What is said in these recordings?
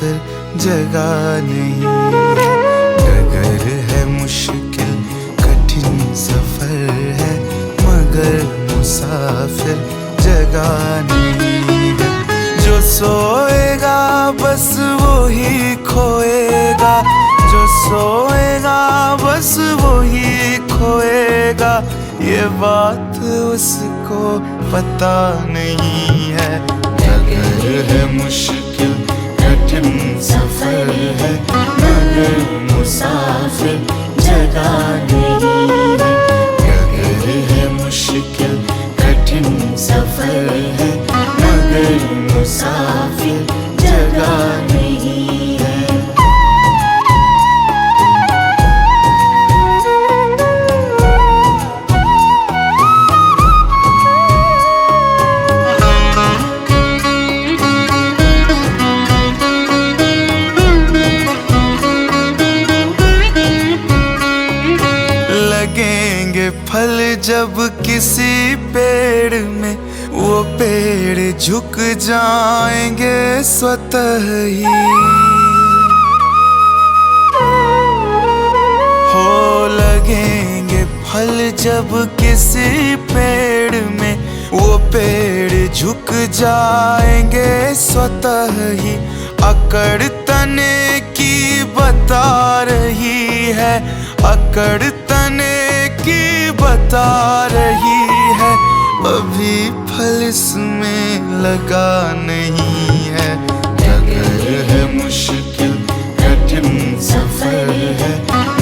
मुसाफिर जगह नहीं है। डगर है मुश्किल कठिन सफर है, मगर मुसाफिर जगह नहीं है। जो सोएगा बस वो ही खोएगा, जो सोएगा बस वो ही खोएगा, ये बात उसको पता नहीं है। डगर है मुश्किल कठिन सफर है, मगर मुसाफिर जगह नहीं है। डगर है मुश्किल कठिन सफर है, मगर मुसाफिर जगह नहीं है। लगेंगे फल जब किसी पेड़ में, वो पेड़ झुक जाएंगे स्वतः ही। हो लगेंगे फल जब किसी पेड़ में, वो पेड़ झुक जाएंगे स्वतः ही। अकड़ तने की बता रही है, अकड़ तने की बता रही है, अभी फल इसमें लगा नहीं है। डगर है मुश्किल कठिन सफर है,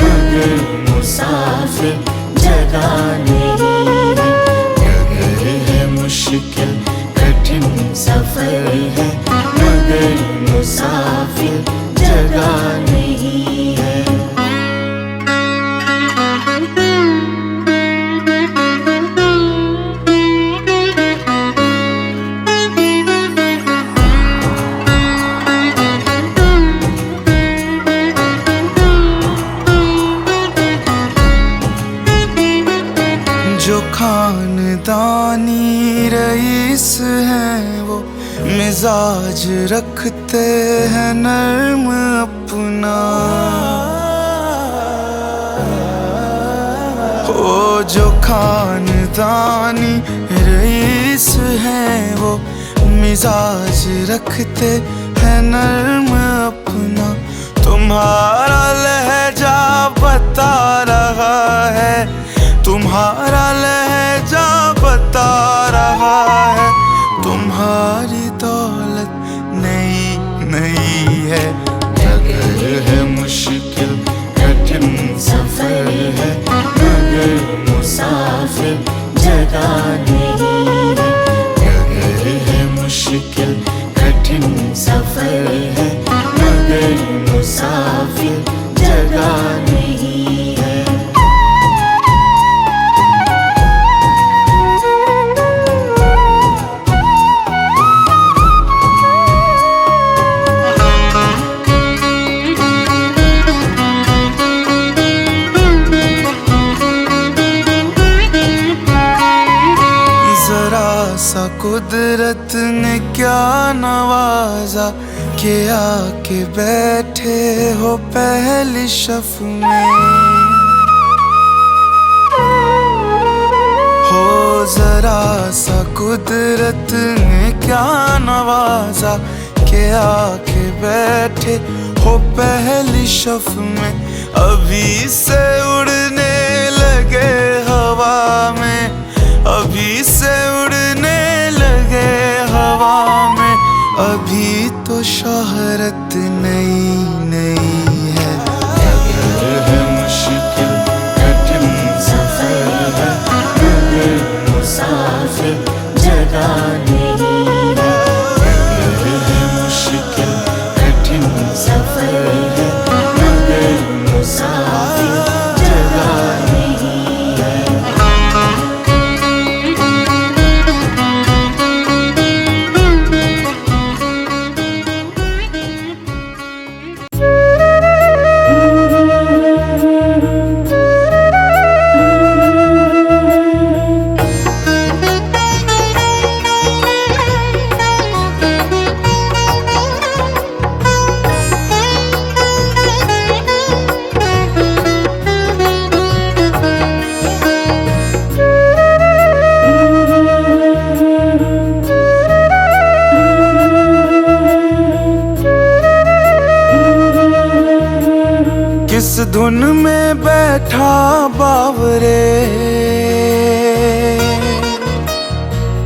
मगर मुसाफिर जगह नहीं है। डगर है मुश्किल कठिन सफर है, मगर मुसाफिर जगह नहीं है। जो खानदानी रईस हैं वो मिजाज रखते हैं नर्म अपना। हो जो खानदानी रईस हैं वो मिजाज रखते हैं नर्म अपना। तुम्हारा लहजा बता रहा है, तुम्हारा लहजा बता रहा है, तुम्हारी दौलत नई नई है। डगर है मुश्किल कठिन सफर है, मगर मुसाफिर जगह नहीं है। डगर है मुश्किल कठिन सफर है, मगर मुसाफिर जगह नहीं है। सा कुदरत ने क्या नवाजा के आके बैठे हो पहली शफ में। हो जरा सा कुदरत ने क्या नवाजा के आके बैठे हो पहली शफ में। अभी से उड़ने लगे हवा में, अभी से उड़ने लगे हवा में, अभी तो शोहरत नई नई है। डगर है मुश्किल कठिन सफर है, मगर मुसाफिर जगह नहीं है। डगर है मुश्किल कठिन सफर है, मगर मुसाफिर जगह नहीं है। धुन में बैठा बावरे,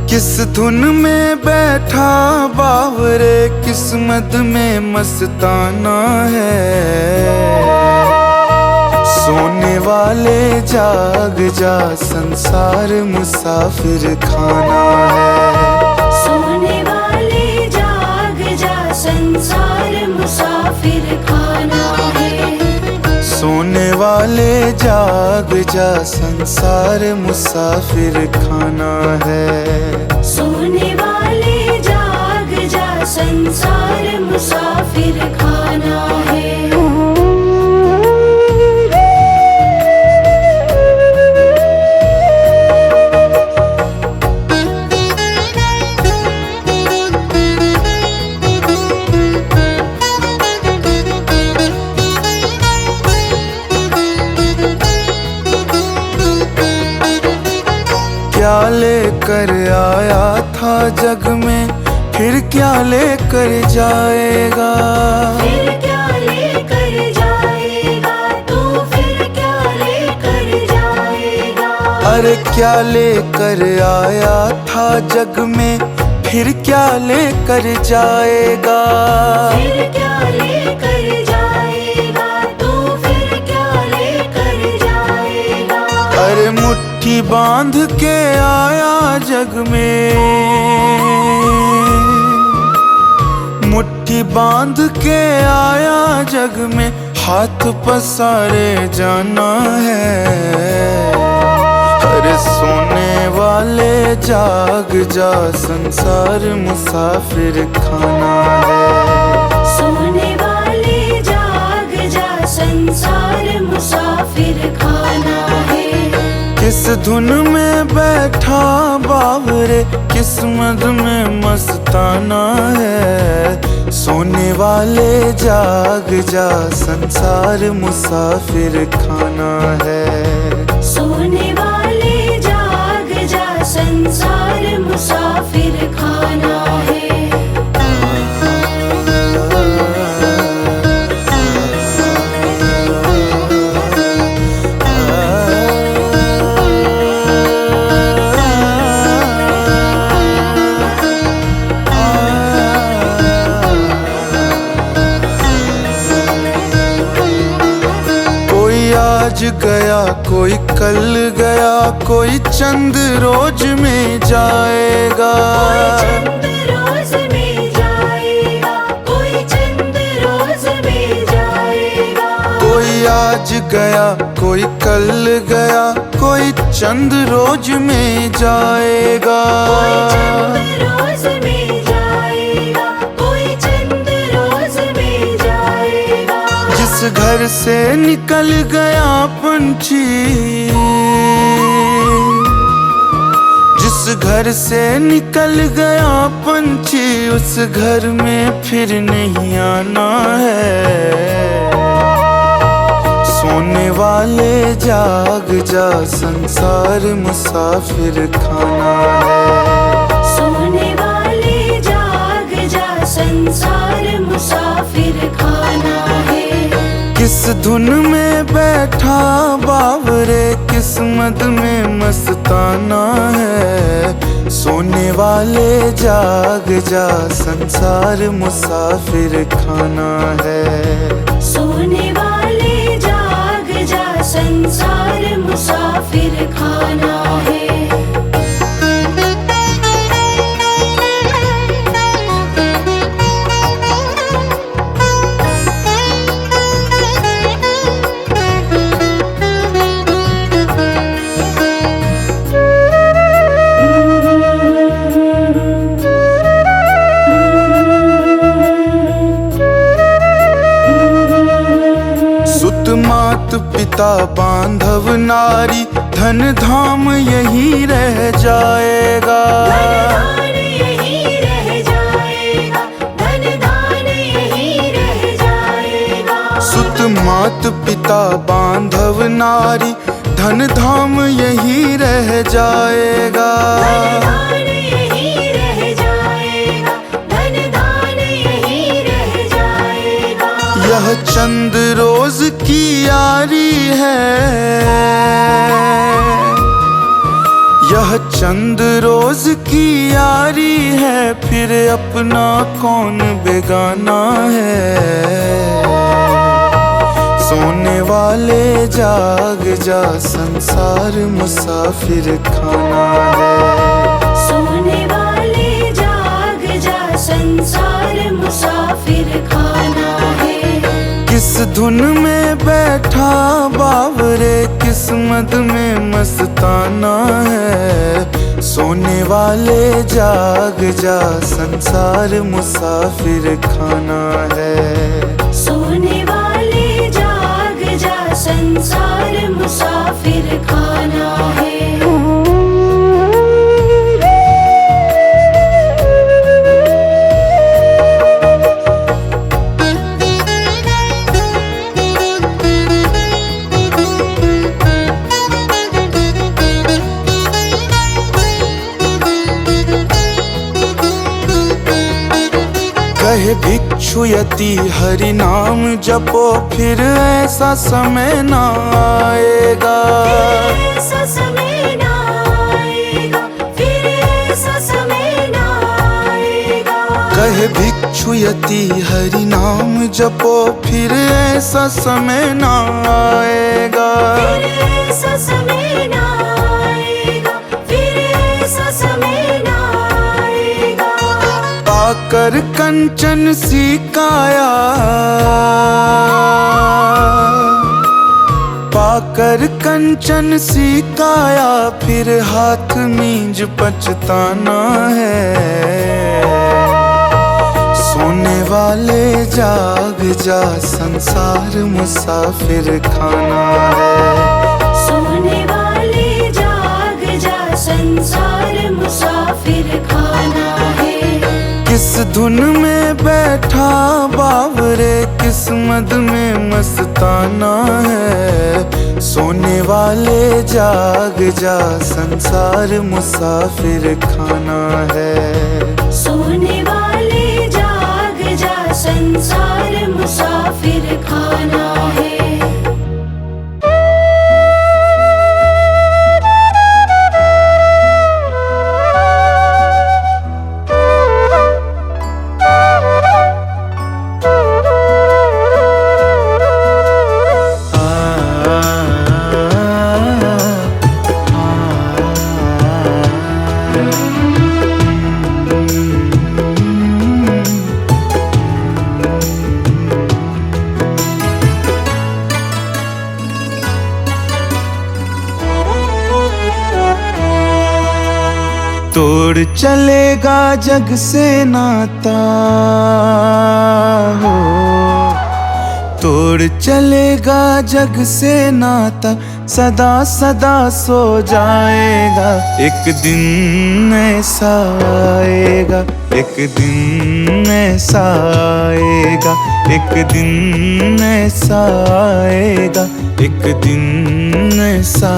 किस धुन में बैठा बावरे, किस्मत में मस्ताना है। सोने वाले जाग जा, संसार मुसाफिर खाना है। सोने वाले जाग जा, संसार मुसाफिर खाना है। सोने वाले जाग जा, संसार मुसाफिर खाना है। सोने वाले जाग जा, संसार मुसाफिर खाना है। क्या लेकर आया था जग में, फिर क्या लेकर जाएगा। फिर क्या लेकर जाएगा तू, फिर क्या लेकर जाएगा। अरे क्या लेकर आया था जग में, फिर क्या लेकर जाएगा। फिर क्या लेकर जाएगा तू, फिर क्या लेकर जाएगा। अरे मुट्ठी बांध के आया जग में, मुट्ठी बांध के आया जग में, हाथ पसारे जाना है। अरे सोने वाले जाग जा, संसार मुसाफिर खाना है। सोने वाले जाग जा, संसार मुसाफिर खाना है। किस धुन में बैठा बावरे, किस्मत में मस्ताना है। सोने वाले जाग जा, संसार मुसाफिर खाना है। सोने वाले जाग जा, संसार मुसाफिर खाना है। आज गया कोई कल गया, कोई चंद रोज में जाएगा। कोई चंद रोज में जाएगा, कोई चंद रोज में जाएगा। कोई आज गया कोई कल गया, कोई चंद रोज में जाएगा। कोई चंद रोज में जाएगा, कोई चंद रोज में जाएगा। जिस घर से निकल गया पंछी, जिस घर से निकल गया पंछी, उस घर में फिर नहीं आना है। सोने वाले जाग जा, संसार मुसाफिर खाना है। सोने वाले जाग जा, संसार मुसाफिर खाना है। किस धुन में बैठा बावरे, किस्मत में मस्ताना है। सोने वाले जाग जा, संसार मुसाफिर खाना है। सोने वाले जाग जा, संसार मुसाफिर खाना है। मात पिता बांधव नारी, धन धाम यही रह जाएगा। धन धान यही रह जाएगा, धन धान यही रह जाएगा। सुत मात पिता बांधव नारी, धन धाम यही रह जाएगा। धन धान यही रह जाएगा, धन धान यही रह जाएगा। यह चंद रोज की यारी है, यह चंद रोज की यारी है, फिर अपना कौन बेगाना है। सोने वाले जाग जा, संसार मुसाफिर खाना है। सोने वाले जाग जा, संसार मुसाफिर खाना है। किस धुन में बैठा बावरे, किस्मत में मस्ताना है। सोने वाले जाग जा, संसार मुसाफिर खाना है। सोने वाले जाग जा, संसार मुसाफिर खाना है। कहे भिक्षु यति हरि नाम जपो, फिर ऐसा समय ना आएगा। ऐसा समय ना आएगा, फिर ऐसा समय ना आएगा। कहे भिक्षु यति हरि नाम जपो, फिर ऐसा समय ना आएगा। फिर ऐसा समय ना आएगा, फिर ऐसा समय ना आएगा। पाकर कंचन सी काया, पाकर कंचन सी काया, फिर हाथ मींज पछताना है। सोने वाले जाग जा, संसार मुसाफिर खाना है। सोने वाले जाग जा, संसार मुसाफिर खाना है। किस धुन में बैठा बावरे, किस्मत में मस्ताना है। सोने वाले जाग जा, संसार मुसाफिर खाना है। सोने वाले जाग जा, संसार मुसाफिर खाना है। तोड़ चलेगा जग से नाता हो, तोड़ चलेगा जग से नाता, सदा सदा सो जाएगा। एक दिन ऐसा आएगा, एक दिन ऐसा आएगा, एक दिन ऐसा आएगा, एक दिन ऐसा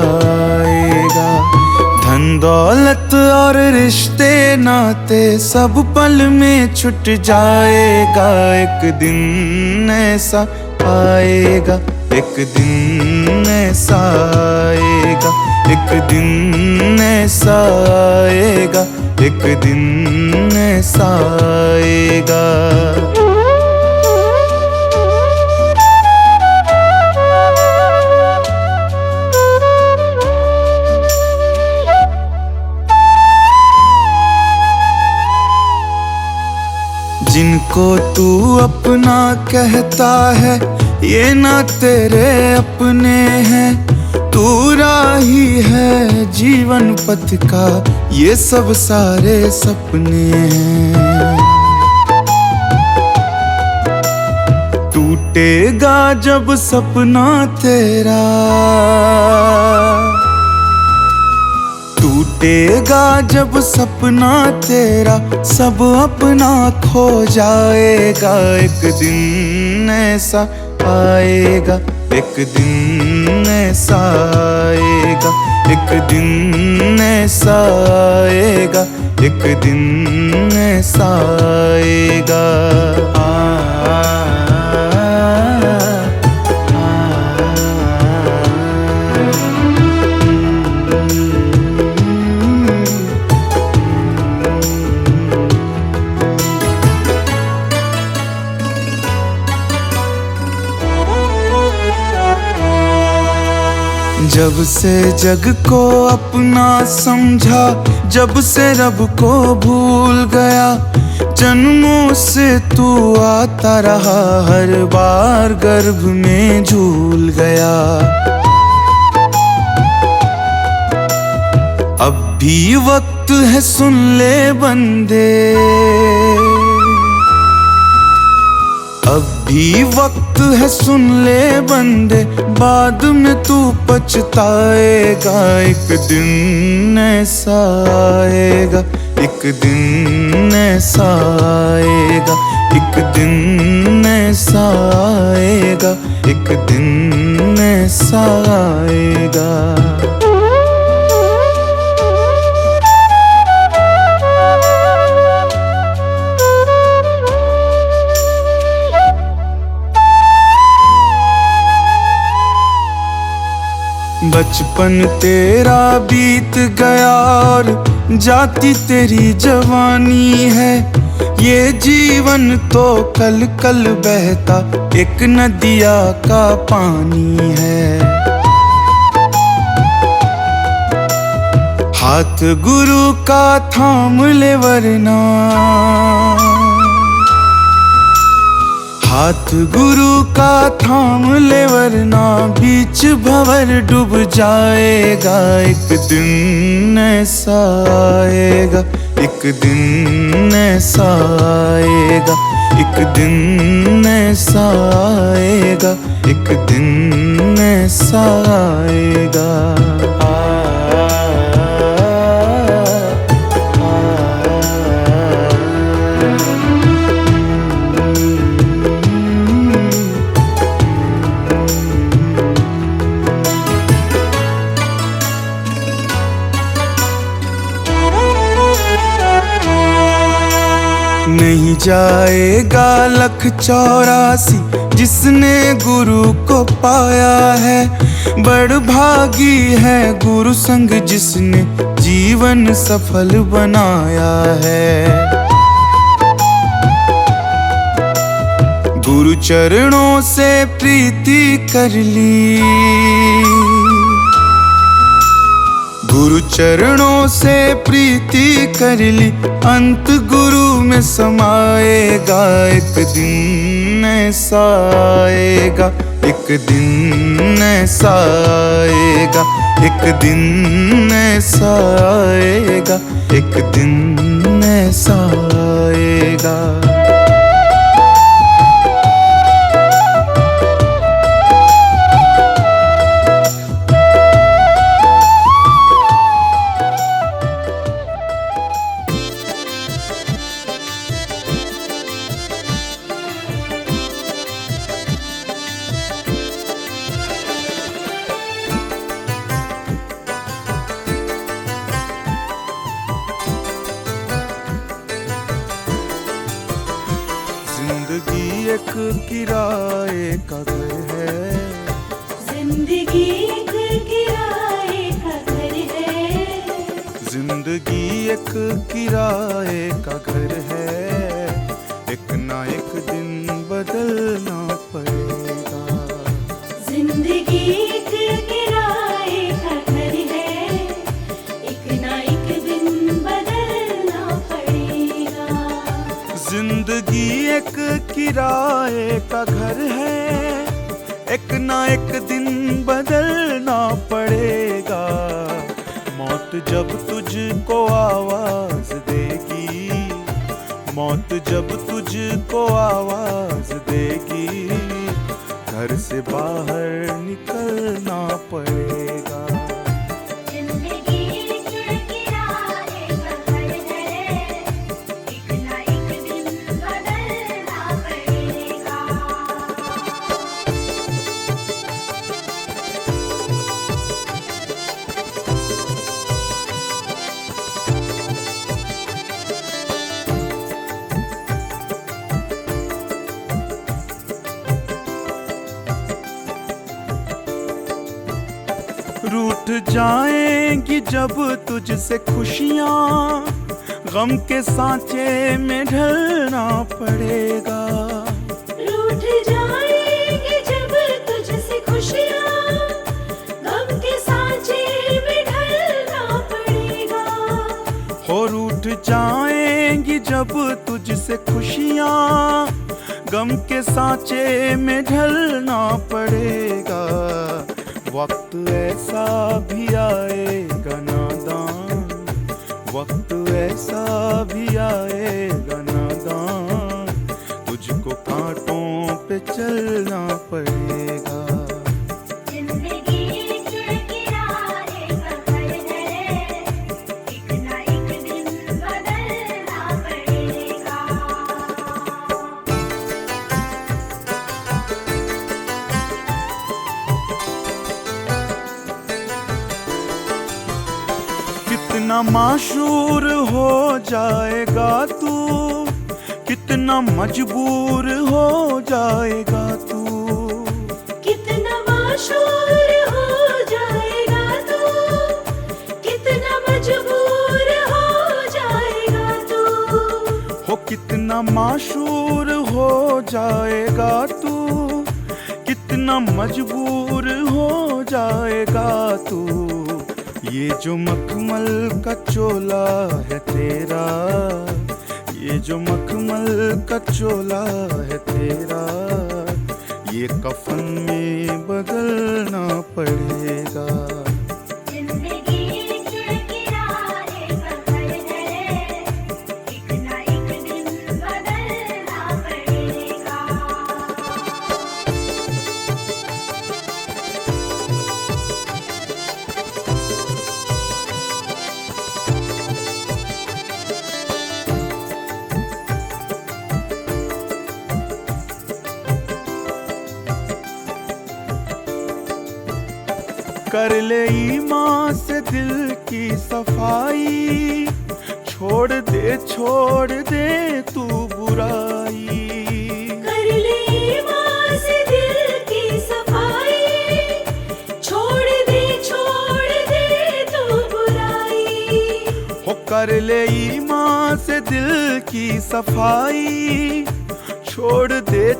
आएगा। धन दौलत और रिश्ते नाते सब पल में छुट जाएगा। एक दिन ऐसा आएगा, एक दिन ऐसा आएगा, एक दिन ऐसा आएगा, एक दिन ऐसा आएगा। जिनको तू अपना कहता है, ये ना तेरे अपने हैं। तू राही है जीवन पथ का, ये सब सारे सपने हैं। टूटेगा जब सपना तेरा, टूटेगा जब सपना तेरा, सब अपना खो जाएगा। एक दिन ऐसा आएगा, एक दिन ऐसा आएगा, एक दिन ऐसा आएगा, एक दिन ऐसा आएगा। जब से जग को अपना समझा, जब से रब को भूल गया, जन्मों से तू आता रहा, हर बार गर्भ में झूल गया। अब भी वक्त है सुन ले बंदे, अब भी वक्त है सुन ले बंदे, बाद में तू पछताएगा। एक दिन ऐसा आएगा, एक दिन ऐसा आएगा, एक दिन ऐसा आएगा, एक दिन ऐसा आएगा। बचपन तेरा बीत गया और जाती तेरी जवानी है, ये जीवन तो कल कल बहता एक नदिया का पानी है। हाथ गुरु का थाम ले वरना, हाथ गुरु का थाम ले वरना बीच भंवर डूब जाएगा। एक दिन ऐसा आएगा, एक दिन ऐसा आएगा, एक दिन ऐसा आएगा, एक दिन ऐसा आएगा। नहीं जाएगा लख 84 जिसने गुरु को पाया है, बड़ भागी है गुरु संग जिसने जीवन सफल बनाया है। गुरु चरणों से प्रीति कर ली, गुरु चरणों से प्रीति कर ली, अंत गुरु में समाएगा। एक दिन ऐसा आएगा, एक दिन ऐसा आएगा, एक दिन ऐसा आएगा, एक दिन ऐसा आएगा। जिंदगी एक किराए का घर है, जिंदगी एक किराए का घर है, जिंदगी एक किराए का घर है, एक ना एक दिन बदलना पड़ेगा। जिंदगी एक किराए का घर है, एक ना एक दिन बदलना पड़ेगा। जिंदगी एक किराए का घर है, एक ना एक दिन बदलना पड़ेगा। मौत जब तुझको आवाज देगी, मौत जब तुझको आवाज देगी, घर से बाहर निकलना पड़ेगा। रूठ जाएंगी जब तुझसे खुशियाँ, गम के सांचे में ढलना पड़ेगा। रूठ जाएंगी जब तुझसे खुशियाँ, गम के और उठ जाएंगी जब तुझसे खुशियाँ, गम के सांचे में ढलना पड़ेगा। वक्त ऐसा भी आएगा नादान, वक्त ऐसा भी आएगा नादान, तुझको कांटों पे चलना पड़ेगा। कितना माशूर हो जाएगा तू, कितना मजबूर हो जाएगा तू, कितना माशूर हो जाएगा तू, कितना मजबूर हो जाएगा तू। हो कितना माशूर हो जाएगा तू, कितना मजबूर हो जाएगा तू। ये जो मखमल का चोला है तेरा, ये जो मखमल का चोला है तेरा, ये कफन में बदलना पड़ेगा। कर ले ईमान से दिल की सफाई, छोड़ दे तू बुराई। कर ले ईमान से दिल की सफाई, छोड़ दे तू बुराई। हो कर ले ईमान से दिल की सफाई, छोड़ दे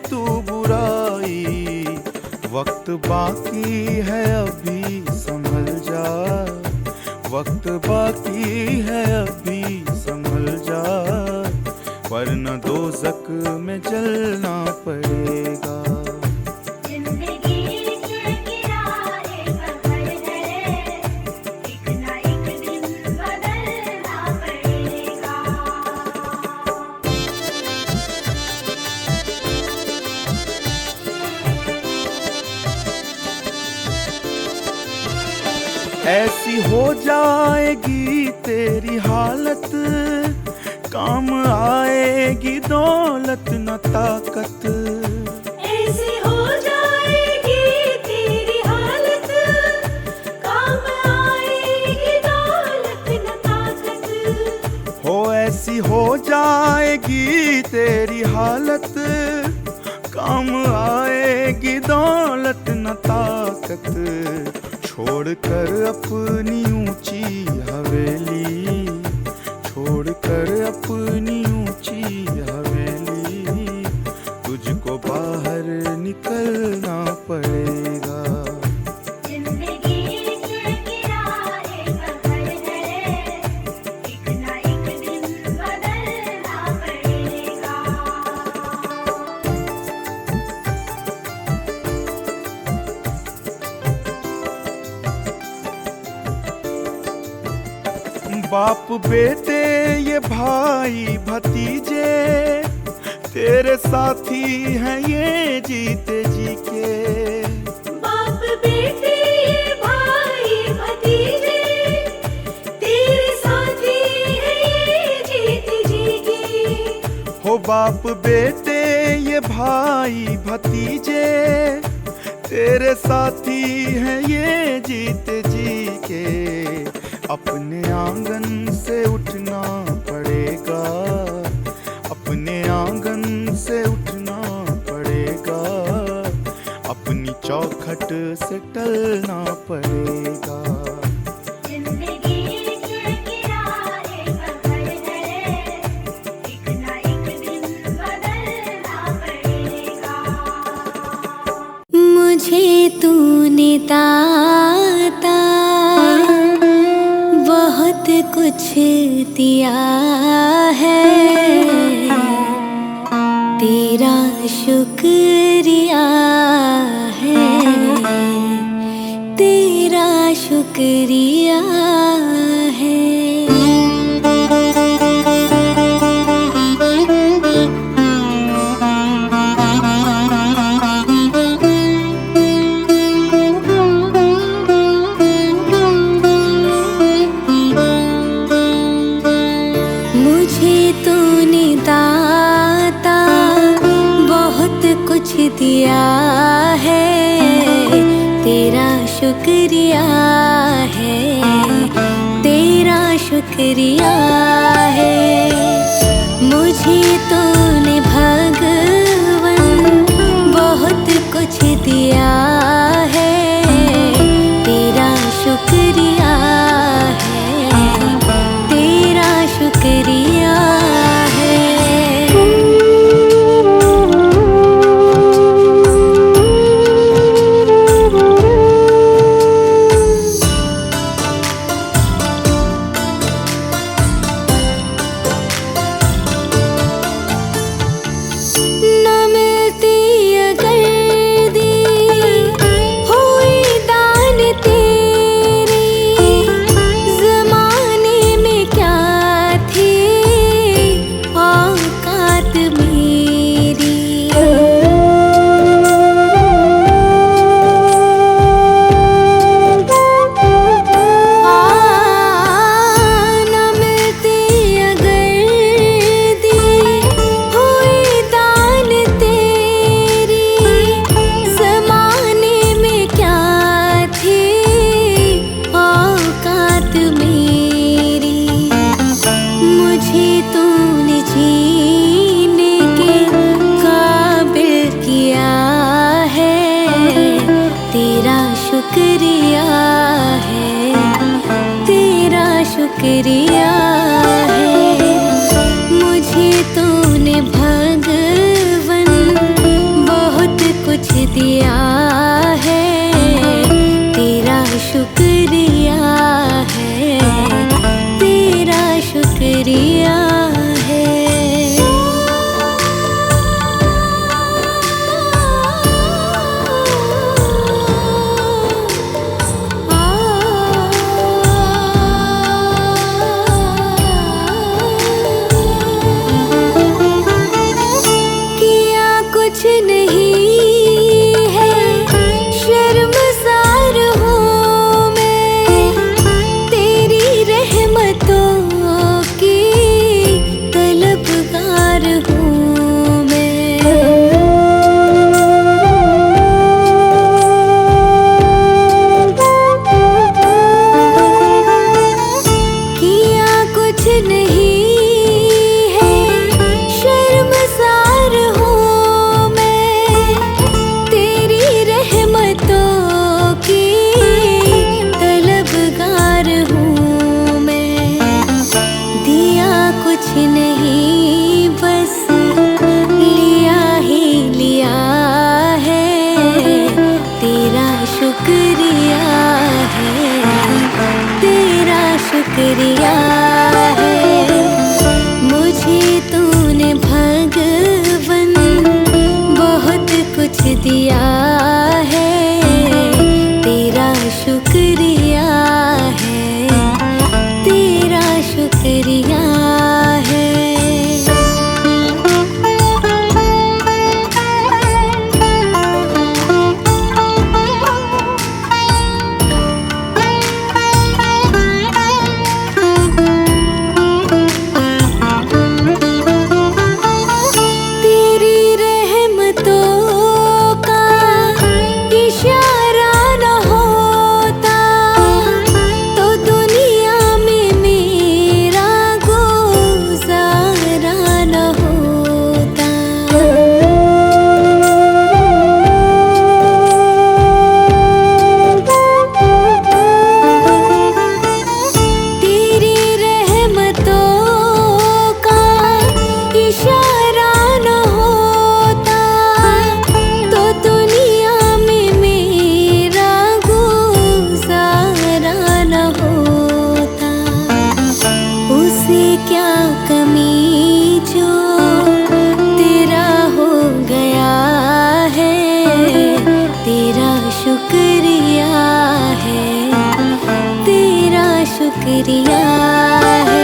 तू बुराई। वक्त बाकी है अभी संभल जा, वक्त बाकी है अभी संभल जा, वरना दोज़ख में जलना पड़ेगा। ऐसी हो जाएगी तेरी हालत, काम आएगी दौलत न ताकत। ऐसी हो जाएगी तेरी हालत, काम आएगी दौलत न ताकत। हो ऐसी हो जाएगी तेरी हालत, काम आएगी दौलत न ताकत। छोड़ कर अपनी ऊंची हवेली, छोड़ कर अपनी ऊंची हवेली, तुझको बाहर निकलना पड़ेगा। बाप बेटे ये भाई भतीजे, तेरे साथी हैं ये जीते जी के। बाप बेटे ये भाई भतीजे, तेरे साथी हैं ये जीते जी के। हो बाप बेटे ये भाई भतीजे, तेरे साथी हैं ये जीते जी के। अपने आंगन से उठना पड़ेगा, अपने आंगन से उठना पड़ेगा, अपनी चौखट से टलना पड़ेगा। मुझे तूने दाता बहुत कुछ कुछ दिया है, तेरा शुक्रिया है, तेरा शुक्रिया है। मुझे तूने दाता बहुत कुछ दिया है, तेरा शुक्रिया है, तेरा शुक्रिया है। मुझे तूने भगवन बहुत कुछ दिया है, तेरा शुक्रिया है, तेरा शुक्रिया है। न मिलती अगर दी हुई दान तेरी, ज़माने में क्या थी औकात मेरी। न मिलती अगर दी हुई दान तेरी, ज़माने में क्या थी औकात मेरी। मुझे तूने जीने के काबिल किया है, तेरा शुक्रिया है, तेरा शुक्रिया है। मुझे तूने भगवन बहुत कुछ दिया है, तेरा शुक्रिया है, तेरा शुक्रिया है। किया कुछ नहीं है, शर्मसार हूँ मैं, तेरी रहमतों की तलबगार हूँ मैं। किया कुछ नहीं है, शर्मसार हूँ मैं, तेरी रहमतों की तलबगार हूँ मैं। दिया कुछ नहीं बस लिया ही लिया है, तेरा शुक्रिया है, तेरा शुक्रिया है। मुझे तूने भगवन बहुत कुछ दिया है, तेरा शुक्रिया है, तेरा शुक्रिया है। तेरी रहमतों का इशारा न होता, शुक्रिया है।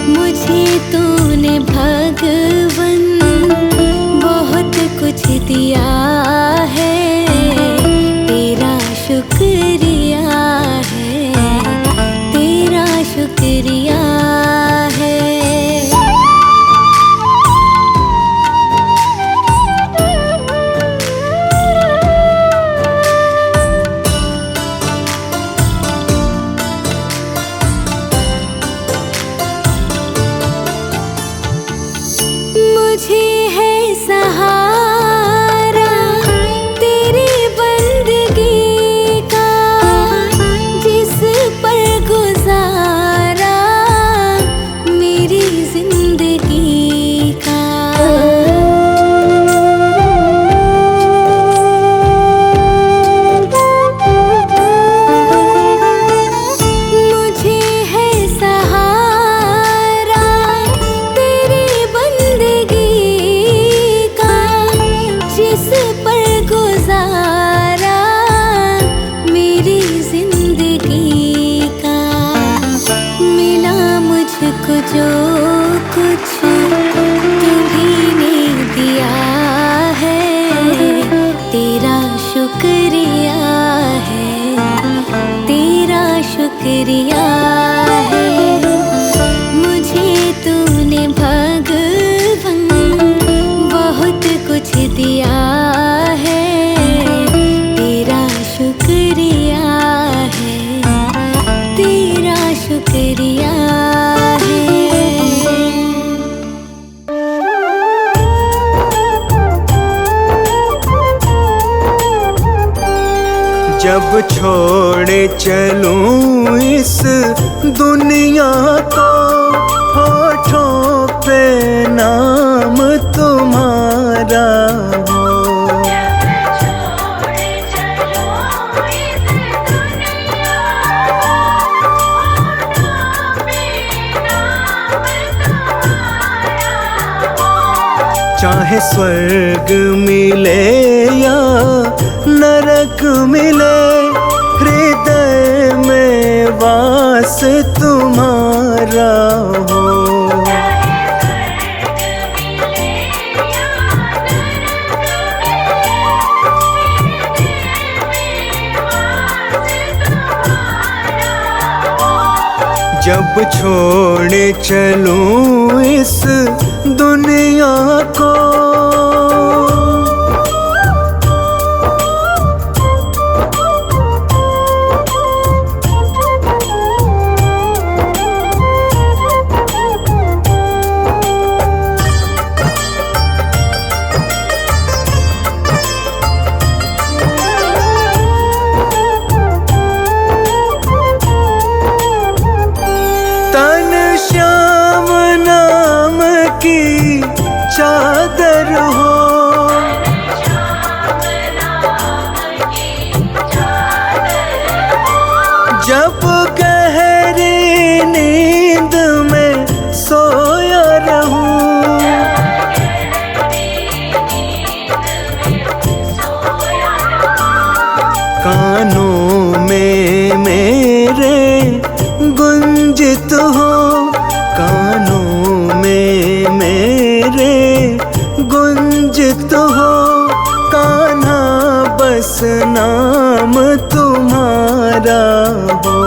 मुझे तूने भगवन बहुत कुछ दिया है, तेरा शुक्रिया है, तेरा शुक्रिया है। मुझे है सहारा तेरी बंदगी का, जिस पर गुजारा मेरी जिंदगी का। मुझे है सहारा तेरी बंदगी का, जिस पर गुजारा मेरी जिंदगी का। मिला मुझको जो कुछ तुम्हीं ने दिया है, तेरा शुक्रिया है, तेरा शुक्रिया है। मुझे तूने भगवन बहुत कुछ दिया है, तेरा शुक्रिया है, तेरा शुक्रिया है। जब छोड़े चलूं इस दुनिया को, होठों पे नाम तुम्हारा हो। चाहे स्वर्ग मिले या नरक मिले, हृदय में वास तुम्हारा हो। जब छोड़े चलूं इस दुनिया को, तन श्याम नाम की चादर हो। जब गहरी नींद में सोया रहूं, कानों में मेरे गुंजित हो, कानों में मेरे गुंजित हो। कान्हा बस नाम तुम्हारा हो।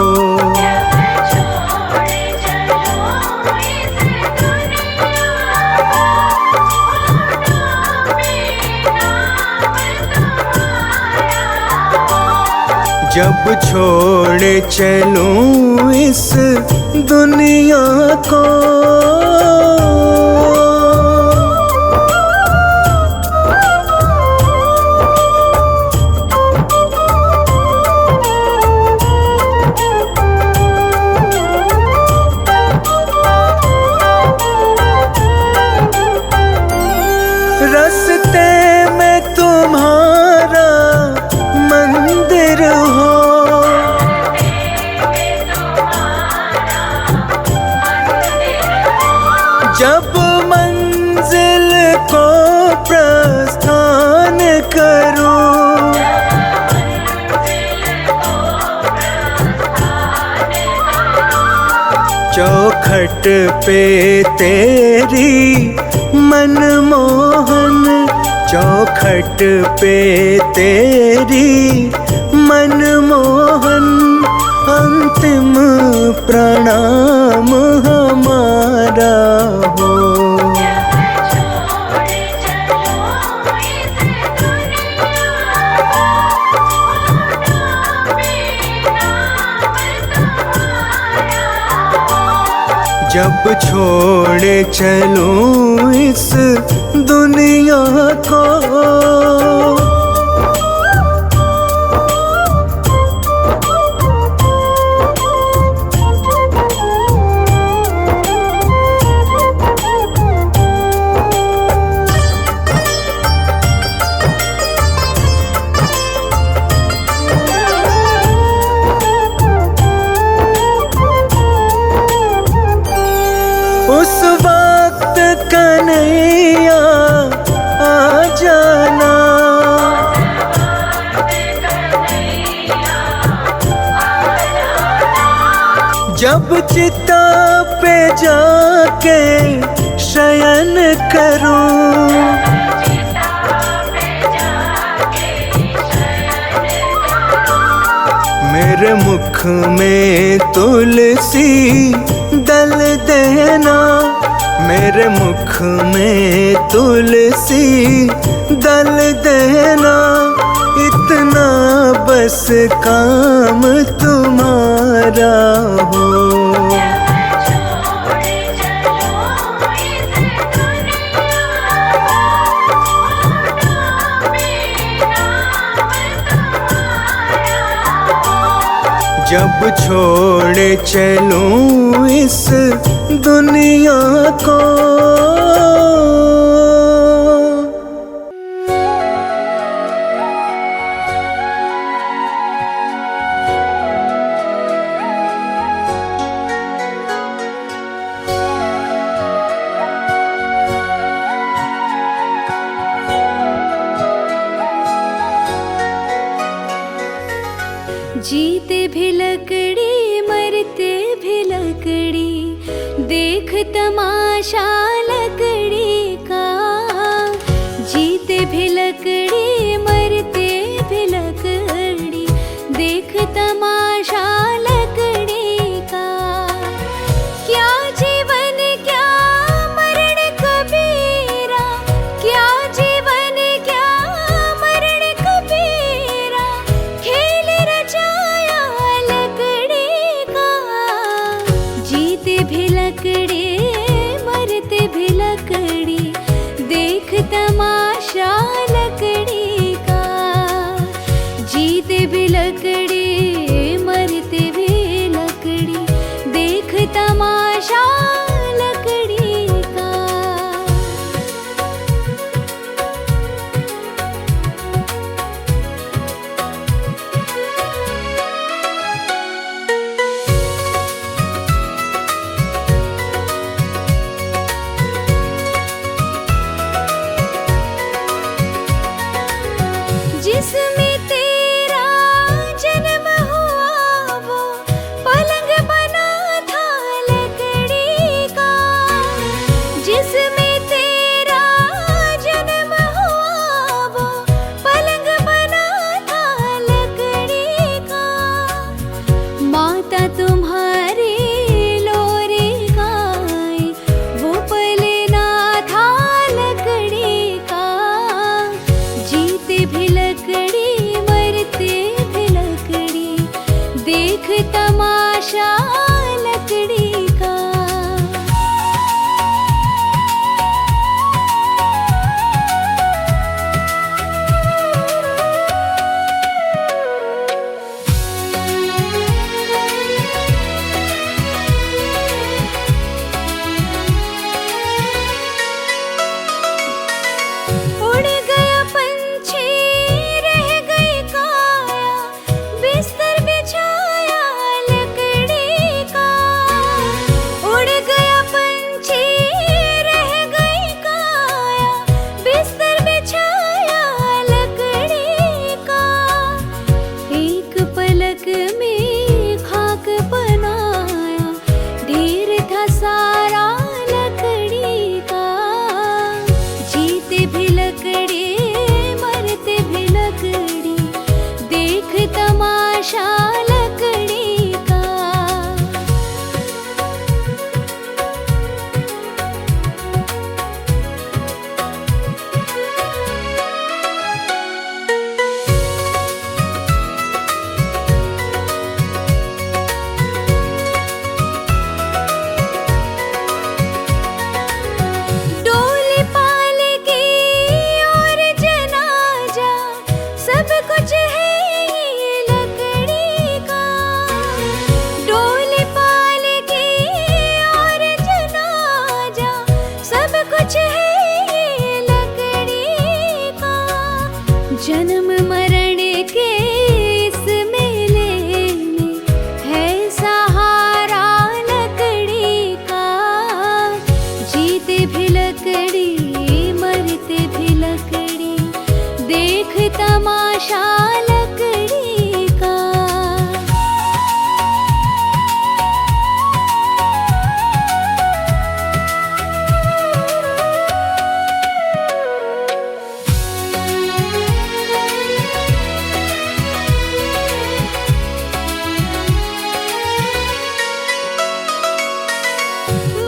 जब छोड़े चलूं इस दुनिया को, रस्ते में तुम्हारा मंदिर हो। जब चौखट पे तेरी मनमोहन, चौखट पे तेरी मनमोहन, अंतिम प्रणाम हमारा हो। जब छोड़ चलूं इस दुनिया को, उस वक्त कन्हैया आ जाना, जब चिता पे जाके शयन करूं, मेरे मुख में तुलसी दल देना, मेरे मुख में तुलसी दल देना, इतना बस काम तुम्हारा हो। जब छोड़ चलूं इस दुनिया को, जीते भी लकड़ी मरते भी लकड़ी, देख तमाशा लकड़ी का। जीते भी लकड़ी मरते भी लकड़ी, देख तमाशा लकड़ी का। क्या जीवन क्या मरण कबीरा, क्या जीवन क्या मरण कबीरा, खेल रचाया लकड़ी का। जीते भी लकड़ी मरते भी लकड़ी, देख तमाशा लकड़ी का। जीते भी लकड़ी मरते तमाशा लकड़ी का। डोली पालकी और जनाजा सब कुछ है ये लकड़ी का। डोली पालकी और जनाजा सब कुछ है ये लकड़ी का। जन्म मरण के इस मेले में है सहारा लकड़ी का। जीते भी लकड़ी मरते भी लकड़ी, देख तमाशा लकड़ी का।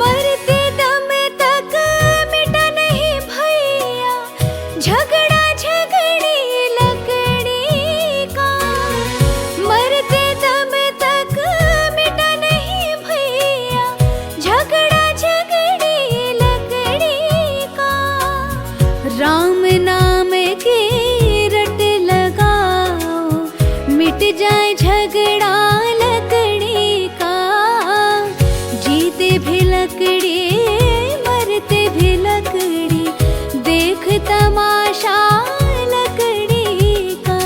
मरते दम तक मिटा नहीं भैया झगड़ा झगड़ी लकड़ी का। मरते दम तक मिटा नहीं भैया झगड़ा झगड़ी लकड़ी का। राम नाम के रट लगाओ मिट जाए झगड़ा लकड़ी का। जीते भी लकड़ी मरते भी लकड़ी, देख तमाशा लकड़ी का।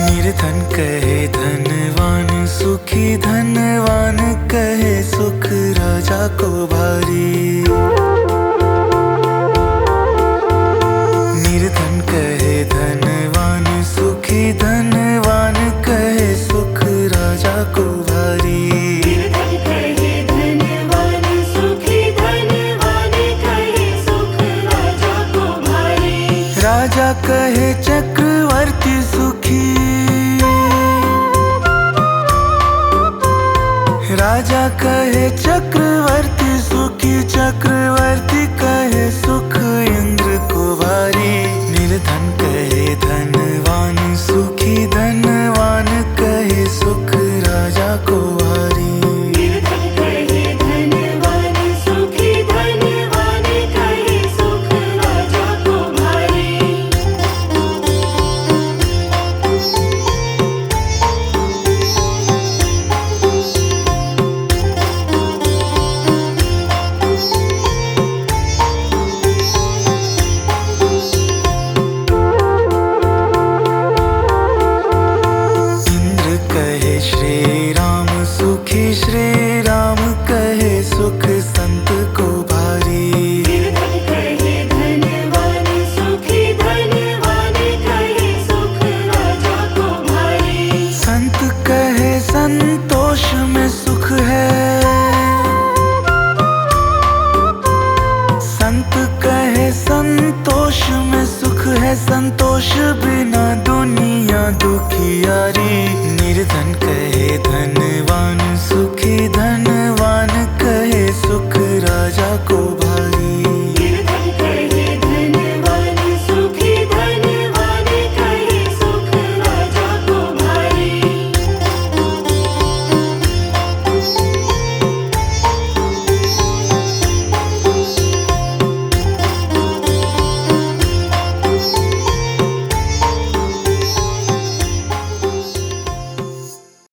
निर्धन कहे धनवान सुखी, धनवान कहे सुख राजा को भारी। निर्धन कहे धनवान सुखी, धनवान कहे सुख राजा को भारी। राजा कहे चक्रवर्ती सुखी, राजा कहे चक्रवर्ती सुखी, चक्रवर्ती कहे सुख इंद्र को भारी। निर्धन कहे धनवान सुखी, धनवान कहे सुख राजा को भारी। श्री राम सुखी, श्री राम कहे सुख संत को भारी। धनवान सुखी, धनवान कहे सुख राजा को भारी। संत कहे संतोष में सुख है, संत कहे संतोष में सुख है। संतोष बिना दुनिया दुखियारी। निर्धन कहे धन